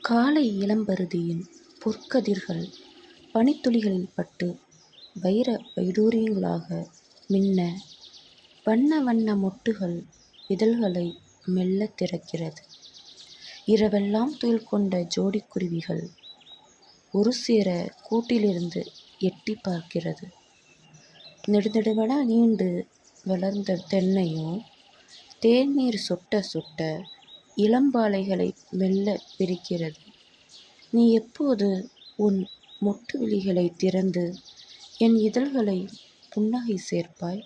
காலை இளம்பருதியின் பொற்கதிர்கள் பனித்துளிகளில் பட்டு வைர வைடூரியங்களாக மின்ன, வண்ண வண்ண மொட்டுகள் இதழ்களை மெல்லத் திறக்கிறது. இரவெல்லாம் துயில் கொண்ட ஜோடிக்குருவிகள் ஒரு சேர கூட்டிலிருந்து எட்டி பார்க்கிறது. நெடுநெடுவென நீண்டு வளர்ந்த தென்னையோ தேநீர் சொட்ட சொட்ட இளம்பாலைகளை மெல்ல பிரிக்கிறது. நீ எப்போது உன் மொட்டு விழிகளை திறந்து என் இதழ்களை புன்னகை சேர்ப்பாய்?